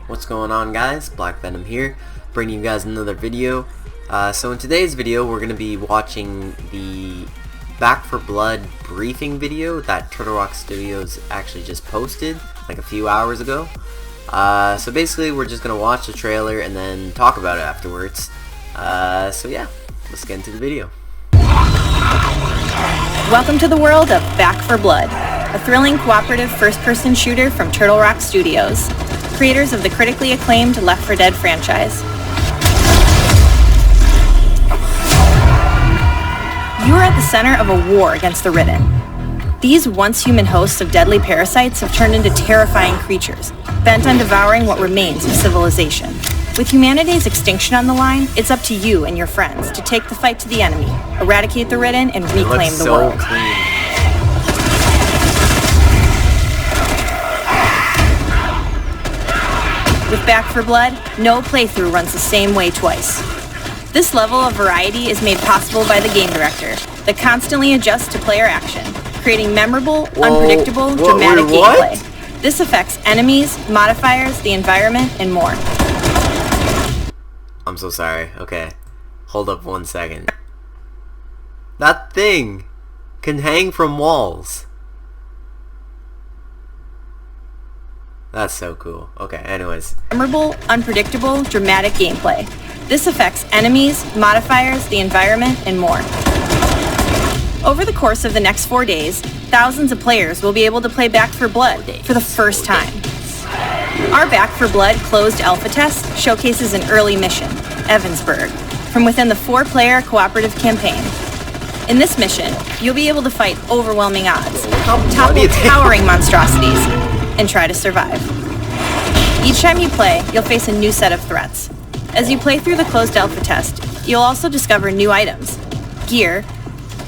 What's going on, guys? Black Venom here, bringing you guys another video. So in today's video we're going to be watching the Back 4 Blood briefing video that Turtle Rock Studios actually just posted like a few hours ago. So basically we're just going to watch the trailer and then talk about it afterwards. So yeah, let's get into the video. Welcome to the world of Back 4 Blood, a thrilling cooperative first-person shooter from Turtle Rock Studios, creators of the critically acclaimed Left 4 Dead franchise. You are at the center of a war against the Ridden. These once human hosts of deadly parasites have turned into terrifying creatures, bent on devouring what remains of civilization. With humanity's extinction on the line, it's up to you and your friends to take the fight to the enemy, eradicate the Ridden, and reclaim the world. Clean. With Back 4 Blood, no playthrough runs the same way twice. This level of variety is made possible by the game director that constantly adjusts to player action, creating memorable, unpredictable, dramatic gameplay. This affects enemies, modifiers, the environment, and more. I'm so sorry. Okay. Hold up 1 second. That thing can hang from walls. That's so cool. Okay, anyways. Memorable, unpredictable, dramatic gameplay. This affects enemies, modifiers, the environment, and more. Over the course of the next 4 days, thousands of players will be able to play Back 4 Blood for the first time. Our Back 4 Blood closed alpha test showcases an early mission, Evansburg, from within the 4-player cooperative campaign. In this mission, you'll be able to fight overwhelming odds, topple towering monstrosities, and try to survive. Each time you play, you'll face a new set of threats. As you play through the closed alpha test, you'll also discover new items, gear,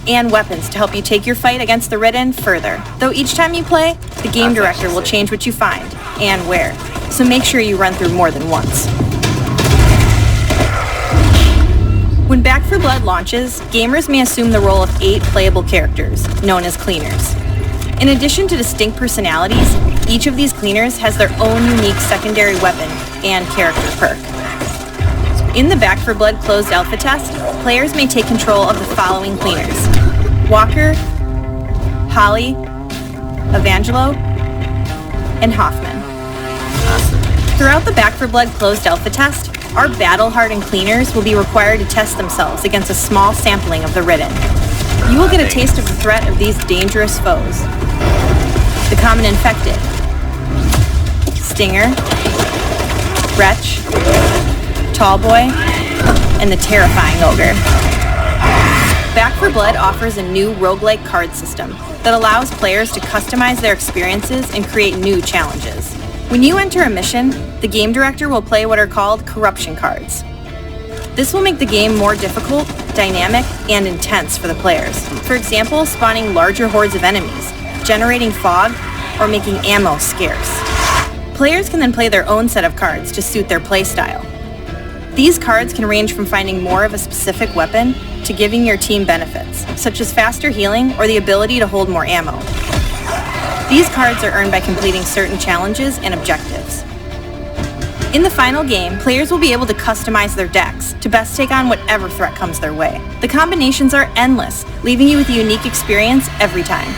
and weapons to help you take your fight against the Ridden further. Though each time you play, the game director will change what you find and where, so make sure you run through more than once. When Back 4 Blood launches, gamers may assume the role of 8 playable characters, known as Cleaners. In addition to distinct personalities, each of these Cleaners has their own unique secondary weapon and character perk. In the Back 4 Blood closed alpha test, players may take control of the following Cleaners: Walker, Holly, Evangelo, and Hoffman. Throughout the Back 4 Blood closed alpha test, our battle-hardened Cleaners will be required to test themselves against a small sampling of the Ridden. You will get a taste of the threat of these dangerous foes: the common infected, Stinger, Wretch, Tallboy, and the terrifying Ogre. Back 4 Blood offers a new roguelike card system that allows players to customize their experiences and create new challenges. When you enter a mission, the game director will play what are called corruption cards. This will make the game more difficult, dynamic, and intense for the players. For example, spawning larger hordes of enemies, generating fog, or making ammo scarce. Players can then play their own set of cards to suit their playstyle. These cards can range from finding more of a specific weapon to giving your team benefits, such as faster healing or the ability to hold more ammo. These cards are earned by completing certain challenges and objectives. In the final game, players will be able to customize their decks to best take on whatever threat comes their way. The combinations are endless, leaving you with a unique experience every time.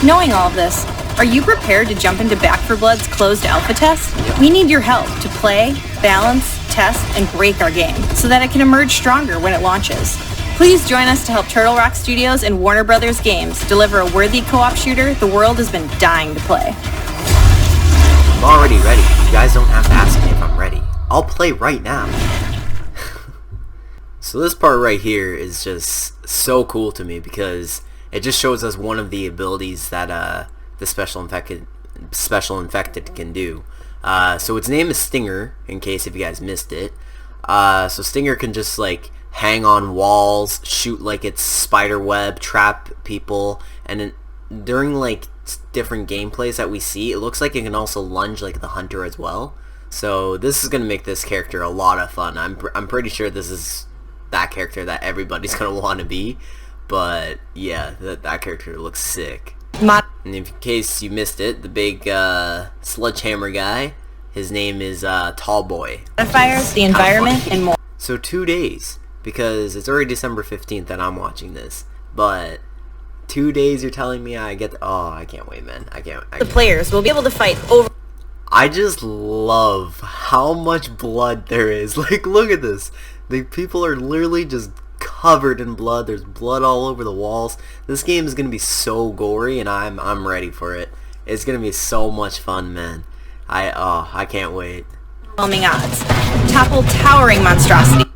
Knowing all of this, are you prepared to jump into Back 4 Blood's closed alpha test? We need your help to play, balance, test, and break our game so that it can emerge stronger when it launches. Please join us to help Turtle Rock Studios and Warner Brothers Games deliver a worthy co-op shooter the world has been dying to play. I'm already ready. You guys don't have to ask me if I'm ready. I'll play right now. So this part right here is just so cool to me because it just shows us one of the abilities that the special infected can do. So its name is Stinger, in case if you guys missed it. So Stinger can just like hang on walls, shoot like it's spider web, trap people, and during like different gameplays that we see, it looks like it can also lunge like the hunter as well. So this is gonna make this character a lot of fun. I'm pretty sure this is that character that everybody's gonna want to be. But yeah, that character looks sick. And in case you missed it, the big sledgehammer guy, his name is Tall Boy. Modifiers, the environment, and more. So 2 days, because it's already December 15th that I'm watching this. But 2 days you're telling me I get... Oh, I can't wait, man. I can't. The players will be able to fight over... I just love how much blood there is. Like, look at this. The people are literally just covered in blood. There's blood all over the walls. This game is going to be so gory, and I'm ready for it. It's going to be so much fun, man. I can't wait. Overwhelming odds. Topple towering monstrosity.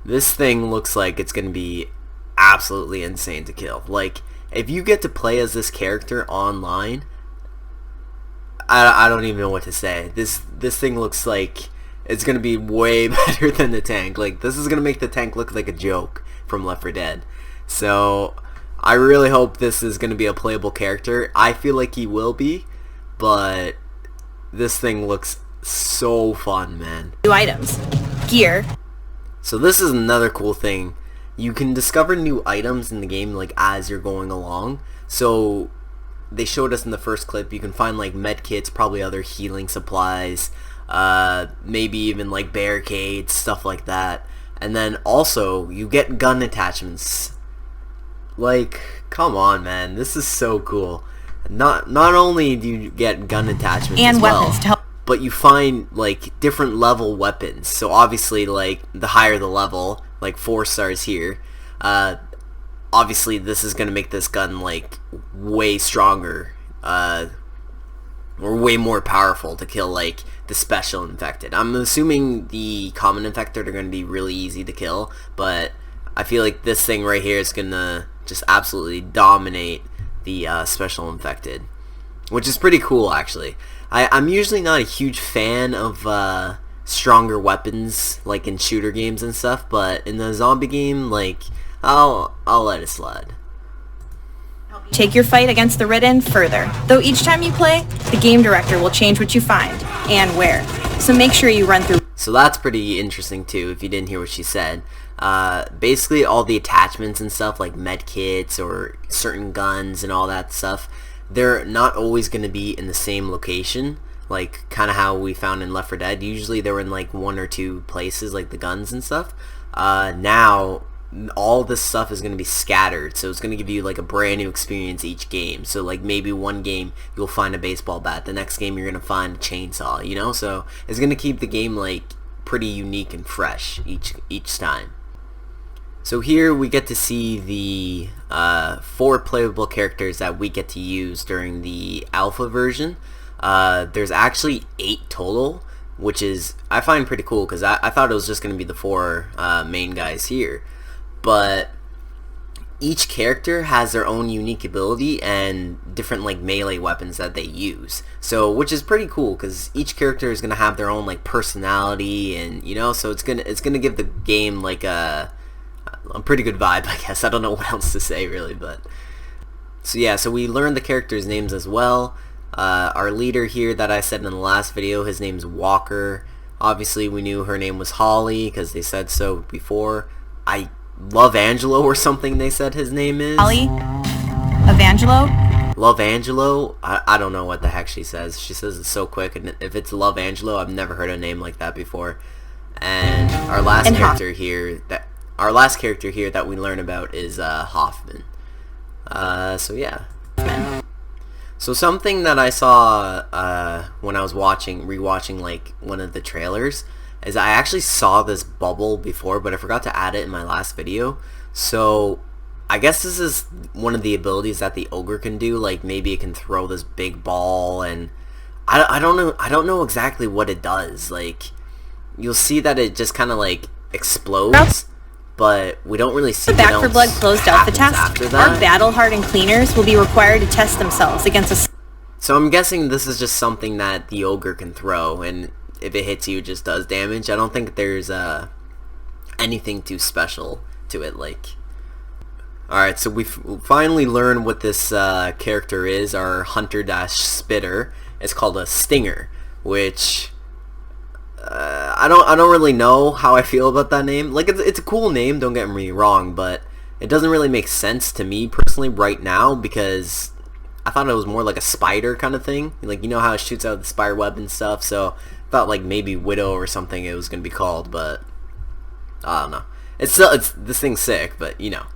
This thing looks like it's going to be absolutely insane to kill. Like, if you get to play as this character online, I don't even know what to say. This thing looks like it's going to be way better than the tank. Like, this is going to make the tank look like a joke from Left 4 Dead. So, I really hope this is going to be a playable character. I feel like he will be, but this thing looks so fun, man. New items. Gear. So this is another cool thing. You can discover new items in the game, like, as you're going along. So they showed us in the first clip, you can find like med kits, probably other healing supplies, maybe even like barricades, stuff like that. And then also you get gun attachments. Like, come on, man, this is so cool. Not only do you get gun attachments and as well, weapons to help, but you find like different level weapons. So obviously, like, the higher the level, like 4 stars here, obviously this is gonna make this gun like way stronger, or way more powerful to kill like the special infected. I'm assuming the common infected are gonna be really easy to kill, but I feel like this thing right here is gonna just absolutely dominate the special infected, which is pretty cool actually. I'm usually not a huge fan of stronger weapons like in shooter games and stuff, but in the zombie game, like, I'll let it slide. Take your fight against the Ridden further. Though each time you play, the game director will change what you find and where. So make sure you run through. So that's pretty interesting too, if you didn't hear what she said. Basically all the attachments and stuff like med kits or certain guns and all that stuff, they're not always going to be in the same location, like kind of how we found in Left 4 Dead. Usually they were in like 1 or 2 places, like the guns and stuff. Now all this stuff is going to be scattered, so it's going to give you like a brand new experience each game. So like maybe one game you'll find a baseball bat, the next game you're going to find a chainsaw, you know? So it's going to keep the game like pretty unique and fresh each time. So here we get to see the 4 playable characters that we get to use during the alpha version. There's actually 8 total, which is, I find pretty cool, because I thought it was just going to be the 4 main guys here. But each character has their own unique ability and different like melee weapons that they use. So, which is pretty cool, because each character is going to have their own like personality, and you know, so it's gonna give the game like a pretty good vibe, I guess. I don't know what else to say really, but so yeah, so we learned the characters' names as well. Our leader here that I said in the last video, his name's Walker. Obviously we knew her name was Holly because they said so before. I Love Angelo or something they said his name is. Holly? Evangelo? Love Angelo? I don't know what the heck she says. She says it so quick, and if it's Love Angelo, I've never heard a name like that before. And our last character here that we learn about is Hoffman. So yeah. So something that I saw when I was rewatching like one of the trailers, is I actually saw this bubble before, but I forgot to add it in my last video. So I guess this is one of the abilities that the ogre can do. Like maybe it can throw this big ball, and I don't know exactly what it does. Like you'll see that it just kind of like explodes, but we don't really see the Back 4 Blood closed alpha test. Our battle-hardened cleaners will be required to test themselves against a... So I'm guessing this is just something that the ogre can throw, and if it hits you, it just does damage. I don't think there's anything too special to it. Like, alright, so we've finally learned what this character is. Our hunter-spitter is called a stinger, which I don't really know how I feel about that name. Like, it's a cool name, don't get me wrong, but it doesn't really make sense to me personally right now, because I thought it was more like a spider kind of thing. Like, you know how it shoots out the spider web and stuff, so I thought like maybe Widow or something it was gonna be called, but I don't know. It's this thing's sick, but you know.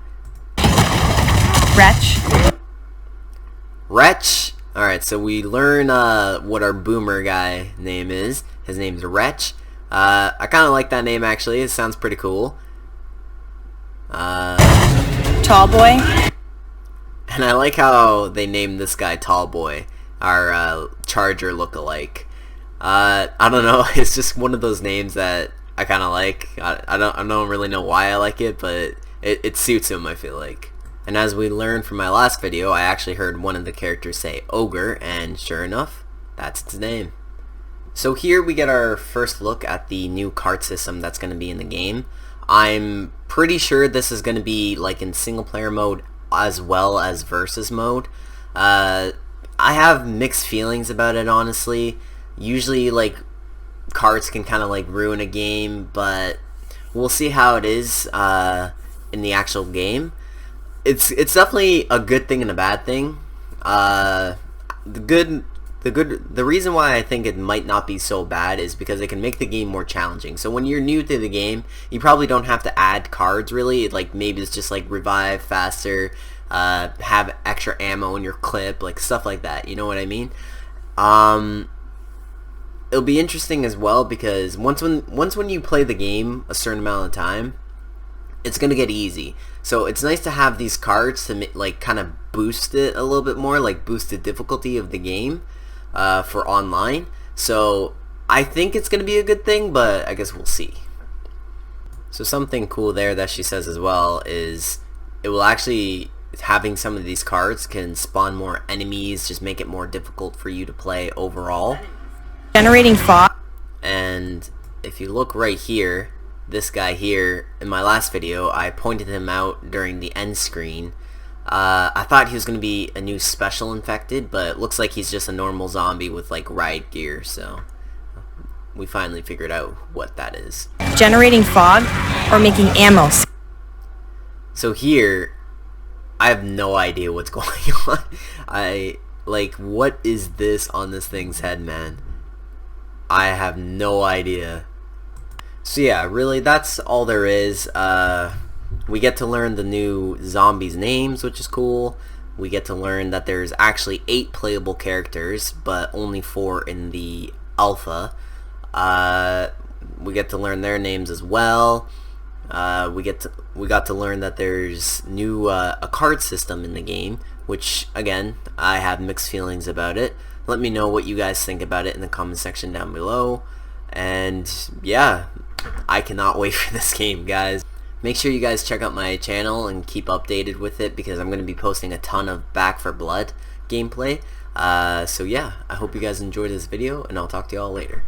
Wretch. Wretch. Alright, so we learn what our boomer guy name is. His name's Wretch. I kind of like that name, actually. It sounds pretty cool. Tall Boy. And I like how they named this guy Tall Boy, our Charger look-alike. I don't know, it's just one of those names that I kind of like. I don't really know why I like it, but it suits him, I feel like. And as we learned from my last video, I actually heard one of the characters say Ogre, and sure enough, that's its name. So here we get our first look at the new card system that's going to be in the game. I'm pretty sure this is going to be like in single player mode as well as versus mode. I have mixed feelings about it, honestly. Usually like cards can kind of like ruin a game, but we'll see how it is in the actual game. It's definitely a good thing and a bad thing. The reason why I think it might not be so bad is because it can make the game more challenging. So when you're new to the game, you probably don't have to add cards really. Like maybe it's just like revive faster, have extra ammo in your clip, like stuff like that. You know what I mean? It'll be interesting as well because once when you play the game a certain amount of time, it's gonna get easy. So it's nice to have these cards to like kind of boost it a little bit more, like boost the difficulty of the game for online. So I think it's gonna be a good thing, but I guess we'll see. So something cool there that she says as well is it will actually, having some of these cards can spawn more enemies, just make it more difficult for you to play overall. Generating fog. And if you look right here, this guy here, in my last video, I pointed him out during the end screen. I thought he was going to be a new special infected, but it looks like he's just a normal zombie with like riot gear, so we finally figured out what that is. Generating fog or making ammo. So here, I have no idea what's going on. What is this on this thing's head, man? I have no idea. So yeah, really that's all there is. We get to learn the new zombies' names, which is cool. We get to learn that there's actually 8 playable characters, but only 4 in the alpha. We get to learn their names as well. We got to learn that there's a card system in the game, which again I have mixed feelings about it. Let me know what you guys think about it in the comment section down below. And yeah, I cannot wait for this game, guys. Make sure you guys check out my channel and keep updated with it because I'm going to be posting a ton of Back 4 Blood gameplay. So yeah, I hope you guys enjoyed this video, and I'll talk to you all later.